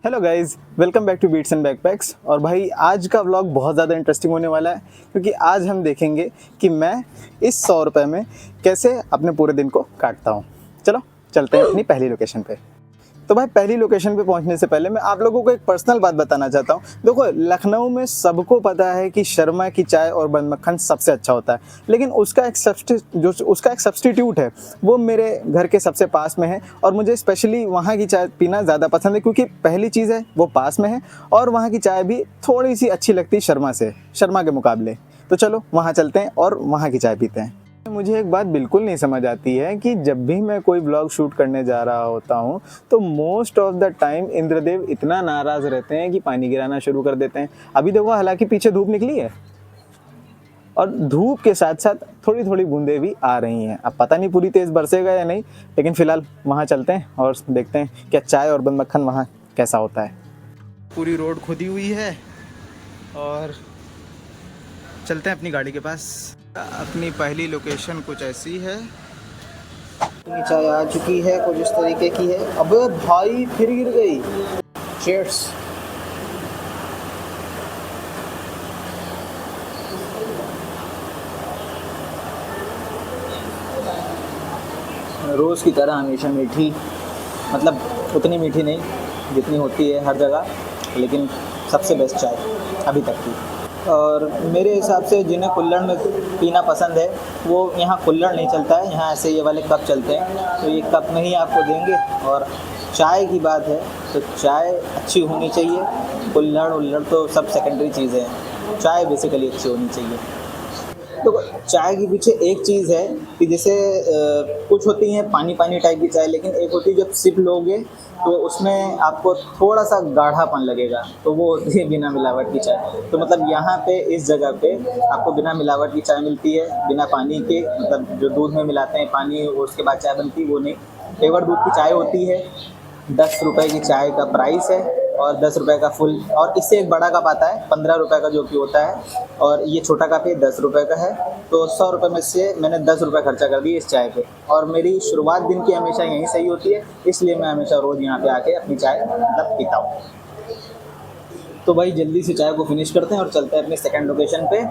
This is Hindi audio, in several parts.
Hello guys, welcome back to Beats and Backpacks. और भाई आज का व्लॉग बहुत ज़्यादा इंटरेस्टिंग होने वाला है क्योंकि आज हम देखेंगे कि मैं इस 100 रुपये में कैसे अपने पूरे दिन को काटता हूँ। चलो चलते हैं अपनी पहली लोकेशन पे। तो भाई पहली लोकेशन पे पहुंचने से पहले मैं आप लोगों को एक पर्सनल बात बताना चाहता हूं। देखो, लखनऊ में सबको पता है कि शर्मा की चाय और बन मक्खन सबसे अच्छा होता है, लेकिन उसका एक सब्स्टिट्यूट है वो मेरे घर के सबसे पास में है और मुझे स्पेशली वहाँ की चाय पीना ज़्यादा पसंद है क्योंकि पहली चीज़ है वो पास में है और वहाँ की चाय भी थोड़ी सी अच्छी लगती है शर्मा के मुकाबले। तो चलो वहाँ चलते हैं और वहाँ की चाय पीते हैं। मुझे एक बात बिल्कुल नहीं समझ आती है कि जब भी मैं कोई ब्लॉग शूट करने जा रहा होता हूँ तो most of the time Indradev इतना नाराज़ रहते हैं कि पानी गिराना शुरू कर देते हैं। अभी देखो, हालांकि पीछे धूप निकली है और धूप के साथ साथ थोड़ी थोड़ी बूंदें भी आ रही हैं। अब पता नहीं पूरी तेज़ बरसेगा या नहीं, लेकिन फ़िलहाल वहाँ चलते हैं और देखते हैं क्या चाय और बन मक्खन वहाँ कैसा होता है। पूरी रोड खुदी हुई है और चलते हैं अपनी गाड़ी के पास। अपनी पहली लोकेशन कुछ ऐसी है। चाय आ चुकी है, कुछ इस तरीके की है। अबे भाई फिर गिर गई। चीयर्स। रोज़ की तरह हमेशा मीठी, मतलब उतनी मीठी नहीं जितनी होती है हर जगह, लेकिन सबसे बेस्ट चाय अभी तक की। और मेरे हिसाब से जिन्हें कुल्हड़ में पीना पसंद है वो यहाँ कुल्हड़ नहीं चलता है, यहाँ ऐसे ये वाले कप चलते हैं। तो ये कप में ही आपको देंगे। और चाय की बात है तो चाय अच्छी होनी चाहिए। कुल्हड़ उल्हड़ तो सब सेकेंडरी चीज़ें हैं, चाय बेसिकली अच्छी होनी चाहिए। तो चाय के पीछे एक चीज़ है कि जैसे कुछ होती हैं पानी पानी टाइप की चाय, लेकिन एक होती है जब सिप लोगे तो उसमें आपको थोड़ा सा गाढ़ापन लगेगा, तो वो होती है बिना मिलावट की चाय। तो मतलब यहाँ पे इस जगह पे आपको बिना मिलावट की चाय मिलती है, बिना पानी के, मतलब जो दूध में मिलाते हैं पानी उसके बाद चाय बनती है वो नहीं। पेवर दूध की चाय होती है। 10 रुपये की चाय का प्राइस है और 10 रुपये का फुल, और इससे एक बड़ा कप आता है 15 रुपये का जो कि होता है, और ये छोटा कप है 10 रुपये का है। तो 100 रुपये में से मैंने 10 रुपये खर्चा कर दिए इस चाय पे। और मेरी शुरुआत दिन की हमेशा यहीं सही होती है, इसलिए मैं हमेशा रोज़ यहाँ पे आके अपनी चाय मतलब पीता हूँ। तो भाई जल्दी से चाय को फिनिश करते हैं और चलते हैं अपनी सेकंड लोकेशन पे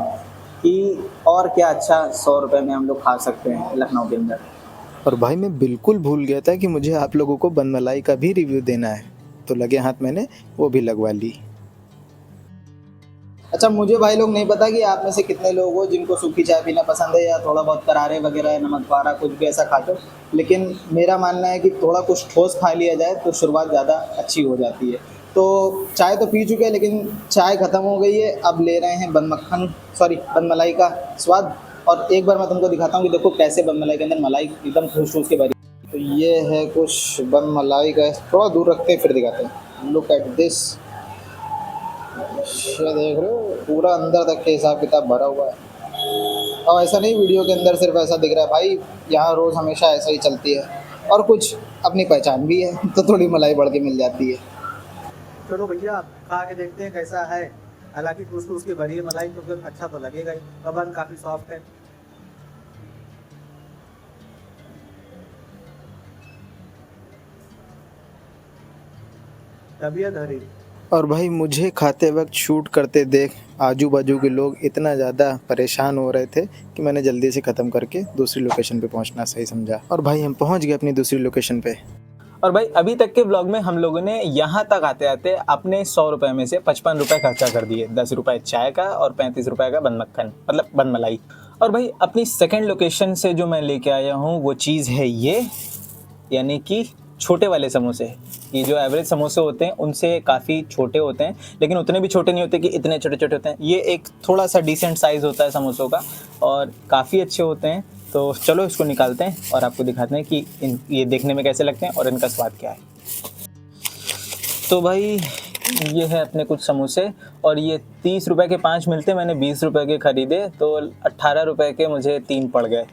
कि और क्या अच्छा 100 रुपये में हम लोग खा सकते हैं लखनऊ के अंदर। और भाई मैं बिल्कुल भूल गया था कि मुझे आप लोगों को बन मलाई का भी रिव्यू देना है, तो लगे हाथ मैंने वो भी लगवा ली। अच्छा, मुझे भाई लोग नहीं पता कि आप में से कितने लोग हो जिनको सूखी चाय पीना पसंद है या थोड़ा बहुत करारे वगैरह नमक वारा कुछ भी ऐसा खाते हो, लेकिन मेरा मानना है कि थोड़ा कुछ ठोस खा लिया जाए तो शुरुआत ज़्यादा अच्छी हो जाती है। तो चाय तो पी चुके हैं, लेकिन चाय ख़त्म हो गई है। अब ले रहे हैं बन मलाई का स्वाद। और एक बार मैं तुमको दिखाता हूँ कि देखो कैसे बन मलाई के अंदर मलाई एकदम ठूस ठूस के भरी। तो ये है कुछ बन मलाई का, थोड़ा दूर रखते हैं फिर दिखाते हैं। लुक एट दिस, ये देख रहे हो पूरा अंदर तक के हिसाब किताब भरा हुआ है। और ऐसा नहीं वीडियो के अंदर सिर्फ ऐसा दिख रहा है भाई, यहाँ रोज़ हमेशा ऐसा ही चलती है। और कुछ अपनी पहचान भी है तो थोड़ी मलाई बढ़ के मिल जाती है। चलो भैया खा के देखते हैं कैसा है। हालांकि ठूस की भरी है मलाई तो फिर अच्छा तो लगेगा ही। कबन काफ़ी सॉफ्ट है। तबीयत हरी। और भाई मुझे खाते वक्त शूट करते देख आजू बाजू के लोग इतना ज़्यादा परेशान हो रहे थे कि मैंने जल्दी से ख़त्म करके दूसरी लोकेशन पे पहुंचना सही समझा। और भाई हम पहुंच गए अपनी दूसरी लोकेशन पे। और भाई अभी तक के ब्लॉग में हम लोगों ने यहाँ तक आते आते अपने 100 रुपये में से 55 रुपये खर्चा कर दिए। 10 रुपये चाय का और 35 रुपये का बन मक्खन मतलब बन मलाई। और भाई अपनी सेकंड लोकेशन से जो मैं लेके आया हूँ वो चीज़ है ये, यानी कि छोटे वाले समोसे। ये जो एवरेज समोसे होते हैं उनसे काफ़ी छोटे होते हैं, लेकिन उतने भी छोटे नहीं होते कि इतने छोटे छोटे होते हैं। ये एक थोड़ा सा डिसेंट साइज़ होता है समोसों का और काफ़ी अच्छे होते हैं। तो चलो इसको निकालते हैं और आपको दिखाते हैं कि ये देखने में कैसे लगते हैं और इनका स्वाद क्या है। तो भाई ये है अपने कुछ समोसे और ये 30 रुपये के 5 मिलते, मैंने 20 रुपये के ख़रीदे तो 18 रुपये के मुझे 3 पड़ गए।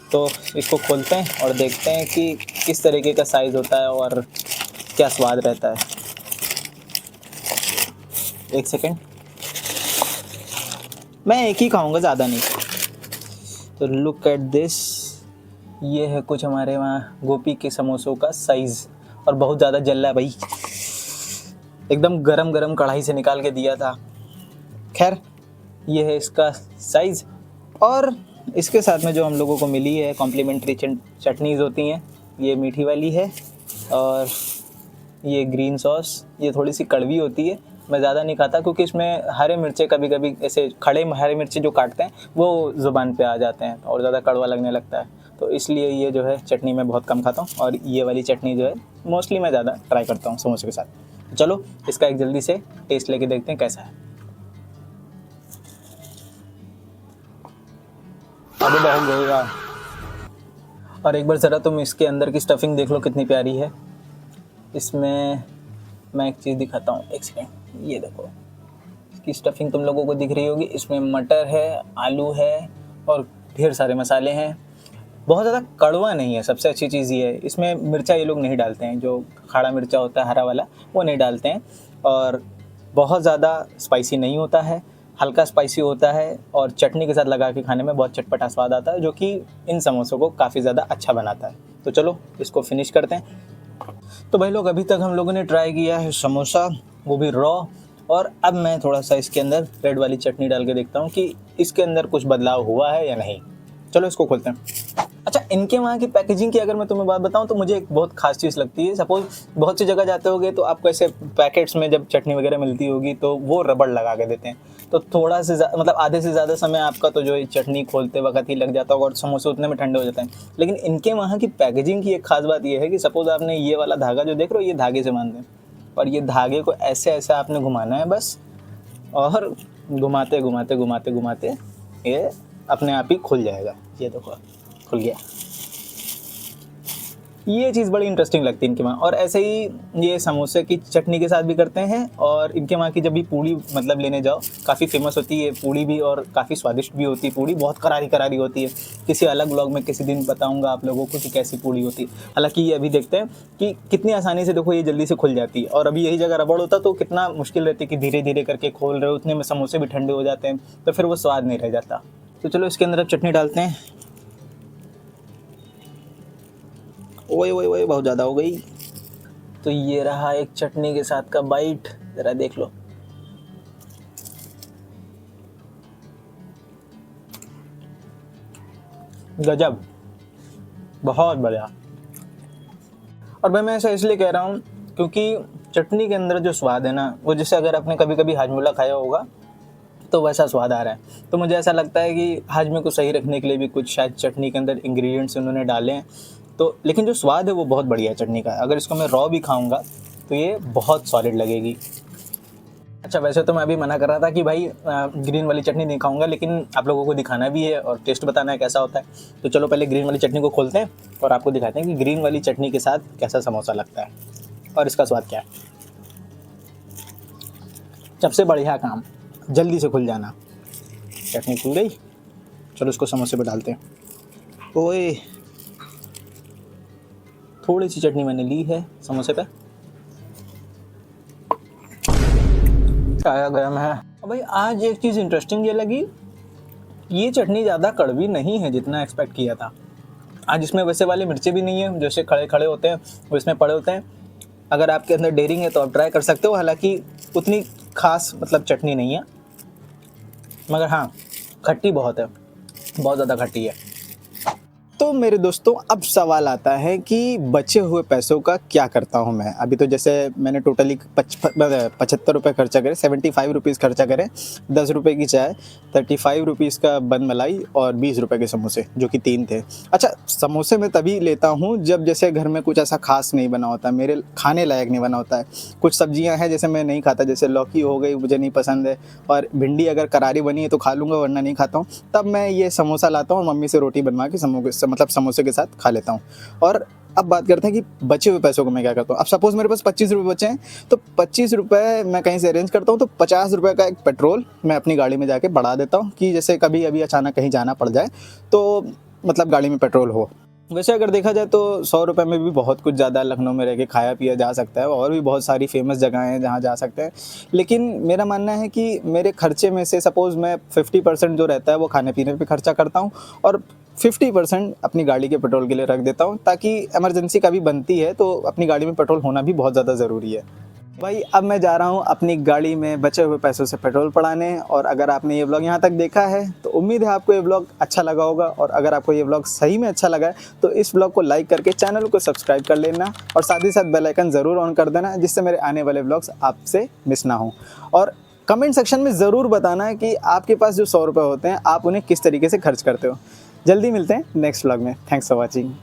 तो इसको खोलते हैं और देखते हैं कि किस तरीके का साइज़ होता है और क्या स्वाद रहता है। एक सेकेंड, मैं एक ही खाऊंगा, ज़्यादा नहीं। तो लुक एट दिस, ये है कुछ हमारे वहाँ गोपी के समोसों का साइज़ और बहुत ज़्यादा जल रहा है भाई। एकदम गरम गरम कढ़ाई से निकाल के दिया था। खैर, ये है इसका साइज़। और इसके साथ में जो हम लोगों को मिली है कॉम्प्लीमेंट्री चटनीज़ होती हैं, ये मीठी वाली है और ये ग्रीन सॉस, ये थोड़ी सी कड़वी होती है। मैं ज़्यादा नहीं खाता क्योंकि इसमें हरे मिर्चे कभी कभी ऐसे खड़े हरे मिर्चे जो काटते हैं वो ज़ुबान पे आ जाते हैं और ज़्यादा कड़वा लगने लगता है, तो इसलिए ये जो है चटनी मैं बहुत कम खाता हूँ। और ये वाली चटनी जो है मोस्टली मैं ज़्यादा ट्राई करता हूँ समोसे के साथ। चलो इसका एक जल्दी से टेस्ट लेके देखते हैं कैसा है। अभी बहुत गएगा। और एक बार ज़रा तुम इसके अंदर की स्टफिंग देख लो कितनी प्यारी है। इसमें मैं एक चीज़ दिखाता हूँ, एक सेकेंड। ये देखो इसकी स्टफिंग तुम लोगों को दिख रही होगी। इसमें मटर है, आलू है और ढेर सारे मसाले हैं। बहुत ज़्यादा कड़वा नहीं है, सबसे अच्छी चीज़ ये है। इसमें मिर्चा ये लोग नहीं डालते हैं, जो खड़ा मिर्चा होता है हरा वाला वो नहीं डालते हैं। और बहुत ज़्यादा स्पाइसी नहीं होता है, हल्का स्पाइसी होता है और चटनी के साथ लगा के खाने में बहुत चटपटा स्वाद आता है, जो कि इन समोसों को काफ़ी ज़्यादा अच्छा बनाता है। तो चलो इसको फिनिश करते हैं। तो भाई लोग, अभी तक हम लोगों ने ट्राई किया है समोसा, वो भी रॉ। और अब मैं थोड़ा सा इसके अंदर रेड वाली चटनी डाल के देखता हूँ कि इसके अंदर कुछ बदलाव हुआ है या नहीं। चलो इसको खोलते हैं। अच्छा, इनके वहाँ की पैकेजिंग की अगर मैं तुम्हें बात बताऊँ तो मुझे एक बहुत खास चीज़ लगती है। सपोज़ बहुत सी जगह जाते होगे तो आपको ऐसे पैकेट्स में जब चटनी वगैरह मिलती होगी तो वो रबड़ लगा के देते हैं, तो थोड़ा से मतलब आधे से ज़्यादा समय आपका तो जो चटनी खोलते वक्त ही लग जाता होगा और समोसे उतने में ठंडे हो जाते हैं। लेकिन इनके वहाँ की पैकेजिंग की एक खास बात ये है कि सपोज़ आपने ये वाला धागा जो देख रहे हो, ये धागे से बांध दें और ये धागे को ऐसे ऐसे आपने घुमाना है बस, और घुमाते घुमाते घुमाते घुमाते ये अपने आप ही खुल जाएगा। ये देखो खुल गया। ये चीज़ बड़ी इंटरेस्टिंग लगती है इनके वहाँ। और ऐसे ही ये समोसे की चटनी के साथ भी करते हैं। और इनके वहाँ की जब भी पूड़ी मतलब लेने जाओ, काफ़ी फेमस होती है पूड़ी भी और काफ़ी स्वादिष्ट भी होती है। पूड़ी बहुत करारी करारी होती है। किसी अलग ब्लॉग में किसी दिन बताऊंगा आप लोगों को कि कैसी पूड़ी होती है। हालांकि ये अभी देखते हैं कि कितनी आसानी से देखो ये जल्दी से खुल जाती है। और अभी यही जगह रबड़ होता तो कितना मुश्किल रहती है कि धीरे धीरे करके खोल रहे हो, उतने में समोसे भी ठंडे हो जाते हैं, तो फिर वो स्वाद नहीं रह जाता। तो चलो इसके अंदर अब चटनी डालते हैं। ओए ओए ओए, बहुत ज़्यादा हो गई। तो ये रहा एक चटनी के साथ का बाइट, ज़रा देख लो। गजब, बहुत बढ़िया। और भाई मैं ऐसा इसलिए कह रहा हूँ क्योंकि चटनी के अंदर जो स्वाद है ना, वो जैसे अगर आपने कभी कभी हाजमोला खाया होगा तो वैसा स्वाद आ रहा है। तो मुझे ऐसा लगता है कि हाजमे को सही रखने के लिए भी कुछ शायद चटनी के अंदर इंग्रेडिएंट्स उन्होंने डाले हैं। तो लेकिन जो स्वाद है वो बहुत बढ़िया है चटनी का। अगर इसको मैं रॉ भी खाऊंगा तो ये बहुत सॉलिड लगेगी। अच्छा, वैसे तो मैं अभी मना कर रहा था कि भाई ग्रीन वाली चटनी नहीं खाऊंगा, लेकिन आप लोगों को दिखाना भी है और टेस्ट बताना है कैसा होता है। तो चलो पहले ग्रीन वाली चटनी को खोलते हैं और आपको दिखाते हैं कि ग्रीन वाली चटनी के साथ कैसा समोसा लगता है और इसका स्वाद क्या है। सबसे बढ़िया काम, जल्दी से खुल जाना। चटनी खुल गई, चलो इसको समोसे पे डालते हैं। ओए, थोड़ी सी चटनी मैंने ली है समोसे पे। चाय गर्म है। और भाई आज एक चीज़ इंटरेस्टिंग ये लगी, ये चटनी ज़्यादा कड़वी नहीं है जितना एक्सपेक्ट किया था। आज इसमें वैसे वाले मिर्चे भी नहीं है जैसे खड़े खड़े होते हैं वो इसमें पड़े होते हैं। अगर आपके अंदर डेयरिंग है तो आप ट्राई कर सकते हो। हालांकि उतनी खास मतलब चटनी नहीं है, मगर हाँ खट्टी बहुत है, बहुत ज़्यादा खट्टी है। तो मेरे दोस्तों, अब सवाल आता है कि बचे हुए पैसों का क्या करता हूँ मैं। अभी तो जैसे मैंने टोटली 75 रुपये खर्चा करे, 75 रुपीज़ खर्चा करे। 10 रुपये की चाय, 35 रुपीज़ का बन मलाई और 20 रुपये के समोसे, जो कि 3 थे। अच्छा, समोसे मैं तभी लेता हूँ जब जैसे घर में कुछ ऐसा खास नहीं बना होता, मेरे खाने लायक नहीं बना होता है। कुछ सब्जियाँ हैं जैसे मैं नहीं खाता, जैसे लौकी हो गई मुझे नहीं पसंद है, और भिंडी अगर करारी बनी है तो खा लूँगा वरना नहीं खाता हूँ। तब मैं ये समोसा लाता हूँ और मम्मी से रोटी बनवा के समोसे के साथ खा लेता हूँ। और अब बात करते हैं कि बचे हुए पैसों को मैं क्या करता हूँ। अब सपोज़ मेरे पास 25 रुपये बचे हैं तो 25 रुपये मैं कहीं से अरेंज करता हूँ, तो 50 रुपये का एक पेट्रोल मैं अपनी गाड़ी में जाके बढ़ा देता हूँ कि जैसे कभी अभी अचानक कहीं जाना पड़ जाए तो मतलब गाड़ी में पेट्रोल हो। वैसे अगर देखा जाए तो 100 रुपये में भी बहुत कुछ ज़्यादा लखनऊ में रह के खाया पिया जा सकता है, और भी बहुत सारी फेमस जगह हैं जहाँ जा सकते हैं। लेकिन मेरा मानना है कि मेरे खर्चे में से सपोज़ मैं 50% जो रहता है वो खाने पीने पे खर्चा करता हूँ और 50% अपनी गाड़ी के पेट्रोल के लिए रख देता हूँ, ताकि इमरजेंसी कभी बनती है तो अपनी गाड़ी में पेट्रोल होना भी बहुत ज़्यादा ज़रूरी है। भाई अब मैं जा रहा हूँ अपनी गाड़ी में बचे हुए पैसों से पेट्रोल पड़ाने। और अगर आपने ये व्लॉग यहाँ तक देखा है तो उम्मीद है आपको ये व्लॉग अच्छा लगा होगा। और अगर आपको ये व्लॉग सही में अच्छा लगा है तो इस व्लॉग को लाइक करके चैनल को सब्सक्राइब कर लेना और साथ ही साथ बेल आइकन ज़रूर ऑन कर देना, जिससे मेरे आने वाले व्लॉग्स आपसे मिस ना हो। और कमेंट सेक्शन में ज़रूर बताना कि आपके पास जो 100 रुपये होते हैं आप उन्हें किस तरीके से खर्च करते हो। जल्दी मिलते हैं नेक्स्ट व्लॉग में। Thanks for watching.